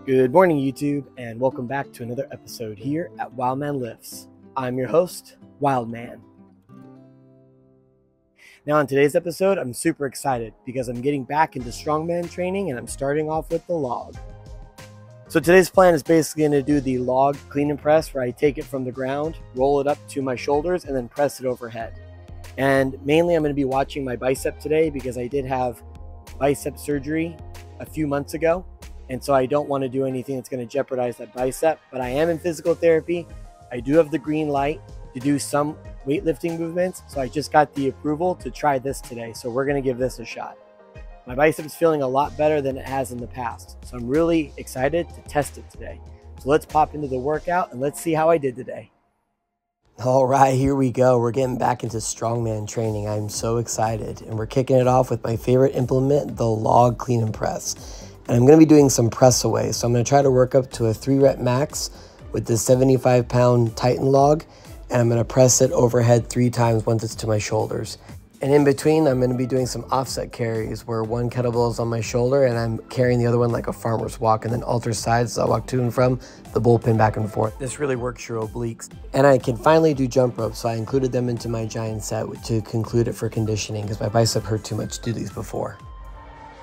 Good morning, YouTube, and welcome back to another episode here at WILDMAN Lifts. I'm your host, WILDMAN. Now, on today's episode, I'm super excited because I'm getting back into strongman training and I'm starting off with the log. So today's plan is basically going to do the log clean and press, where I take it from the ground, roll it up to my shoulders, and then press it overhead. And mainly I'm going to be watching my bicep today because I did have bicep surgery a few months ago. And so I don't want to do anything that's going to jeopardize that bicep, but I am in physical therapy. I do have the green light to do some weightlifting movements. So I just got the approval to try this today. So we're going to give this a shot. My bicep's feeling a lot better than it has in the past. So I'm really excited to test it today. So let's pop into the workout and let's see how I did today. All right, here we go. We're getting back into strongman training. I'm so excited. And we're kicking it off with my favorite implement, the log clean and press. And I'm going to be doing some press away. So I'm going to try to work up to a 3-rep max with this 75-pound Titan log. And I'm going to press it overhead 3 times once it's to my shoulders. And in between, I'm going to be doing some offset carries where one kettlebell is on my shoulder and I'm carrying the other one like a farmer's walk, and then alter sides as I walk to and from the bullpen back and forth. This really works your obliques. And I can finally do jump ropes, so I included them into my giant set to conclude it for conditioning because my bicep hurt too much to do these before.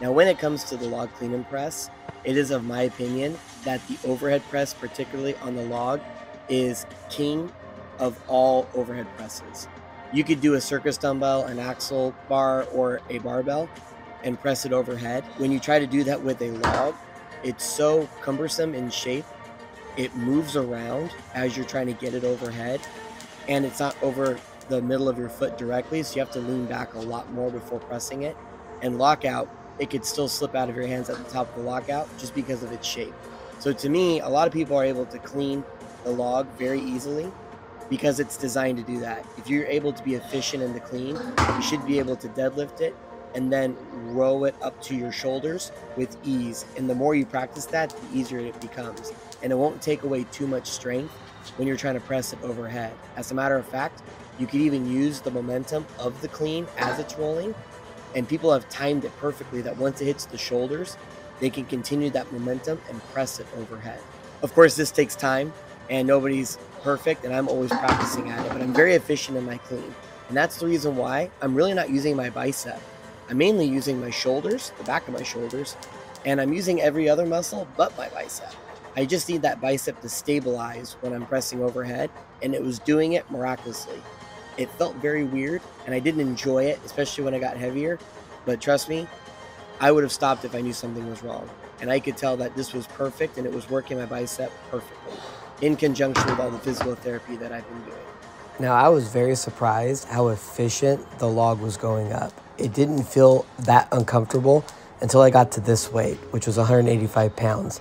Now, when it comes to the log clean and press, it is of my opinion that the overhead press, particularly on the log, is king of all overhead presses. You could do a circus dumbbell, an axle bar, or a barbell and press it overhead. When you try to do that with a log, it's so cumbersome in shape. It moves around as you're trying to get it overhead, and it's not over the middle of your foot directly, so you have to lean back a lot more before pressing it. And lockout, it could still slip out of your hands at the top of the lockout just because of its shape. So to me, a lot of people are able to clean the log very easily because it's designed to do that. If you're able to be efficient in the clean, you should be able to deadlift it and then row it up to your shoulders with ease. And the more you practice that, the easier it becomes. And it won't take away too much strength when you're trying to press it overhead. As a matter of fact, you could even use the momentum of the clean as it's rolling. And people have timed it perfectly that once it hits the shoulders, they can continue that momentum and press it overhead. Of course, this takes time and nobody's perfect, and I'm always practicing at it, but I'm very efficient in my clean. And that's the reason why I'm really not using my bicep. I'm mainly using my shoulders, the back of my shoulders, and I'm using every other muscle but my bicep. I just need that bicep to stabilize when I'm pressing overhead, and it was doing it miraculously. It felt very weird, and I didn't enjoy it, especially when I got heavier. But trust me, I would have stopped if I knew something was wrong. And I could tell that this was perfect, and it was working my bicep perfectly, in conjunction with all the physical therapy that I've been doing. Now, I was very surprised how efficient the log was going up. It didn't feel that uncomfortable until I got to this weight, which was 185 pounds.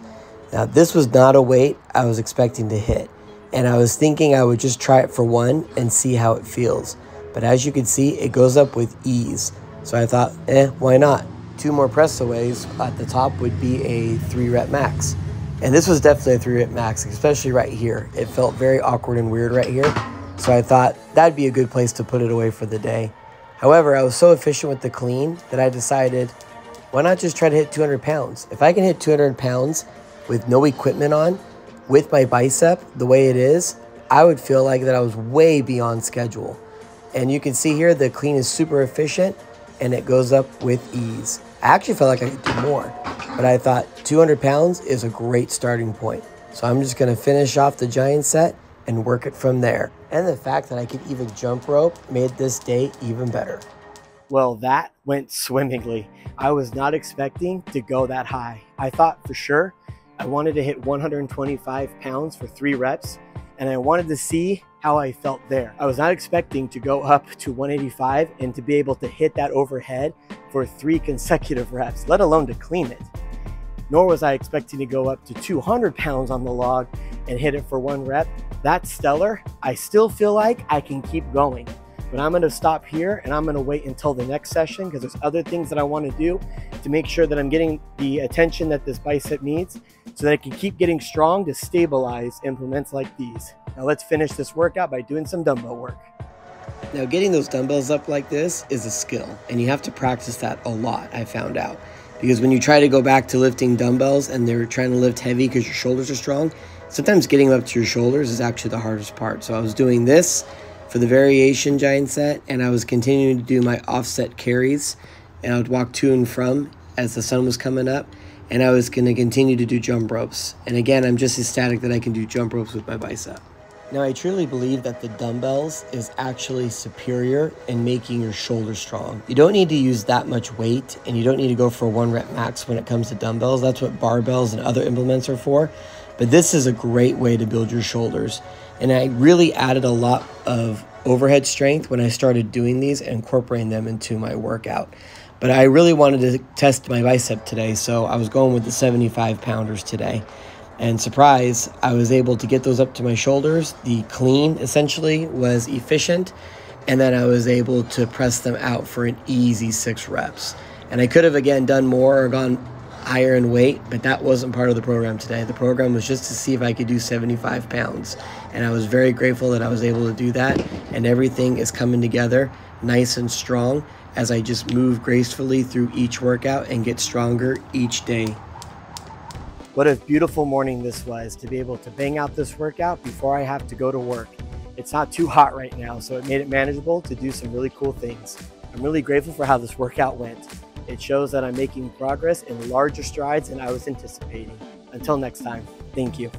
Now, this was not a weight I was expecting to hit. And I was thinking I would just try it for one and see how it feels. But as you can see, it goes up with ease. So I thought, why not? 2 more press aways at the top would be a 3-rep max. And this was definitely a 3-rep max, especially right here. It felt very awkward and weird right here. So I thought that'd be a good place to put it away for the day. However, I was so efficient with the clean that I decided, why not just try to hit 200 pounds? If I can hit 200 pounds with no equipment on, with my bicep the way it is, I would feel like that I was way beyond schedule. And you can see here the clean is super efficient and it goes up with ease. I actually felt like I could do more, but I thought 200 pounds is a great starting point. So I'm just gonna finish off the giant set and work it from there. And the fact that I could even jump rope made this day even better. Well, that went swimmingly. I was not expecting to go that high. I thought for sure I wanted to hit 125 pounds for 3 reps, and I wanted to see how I felt there. I was not expecting to go up to 185 and to be able to hit that overhead for 3 consecutive reps, let alone to clean it. Nor was I expecting to go up to 200 pounds on the log and hit it for 1 rep. That's stellar. I still feel like I can keep going. But I'm going to stop here and I'm going to wait until the next session because there's other things that I want to do to make sure that I'm getting the attention that this bicep needs so that I can keep getting strong to stabilize implements like these. Now let's finish this workout by doing some dumbbell work. Now getting those dumbbells up like this is a skill and you have to practice that a lot, I found out. because when you try to go back to lifting dumbbells and they're trying to lift heavy because your shoulders are strong, sometimes getting up to your shoulders is actually the hardest part. So I was doing this for the variation giant set, and I was continuing to do my offset carries, and I would walk to and from as the sun was coming up, and I was going to continue to do jump ropes. And again, I'm just ecstatic that I can do jump ropes with my bicep. Now, I truly believe that the dumbbells is actually superior in making your shoulders strong. You don't need to use that much weight, and you don't need to go for a 1 rep max when it comes to dumbbells. That's what barbells and other implements are for. But this is a great way to build your shoulders. And I really added a lot of overhead strength when I started doing these and incorporating them into my workout. But I really wanted to test my bicep today, so I was going with the 75 pounders today. And surprise, I was able to get those up to my shoulders. The clean essentially was efficient, and then I was able to press them out for an easy 6 reps. And I could have again done more or gone higher in weight, but that wasn't part of the program today. The program was just to see if I could do 75 pounds. And I was very grateful that I was able to do that, and everything is coming together nice and strong as I just move gracefully through each workout and get stronger each day. What a beautiful morning this was to be able to bang out this workout before I have to go to work. It's not too hot right now, so it made it manageable to do some really cool things. I'm really grateful for how this workout went. It shows that I'm making progress in larger strides than I was anticipating. Until next time, thank you.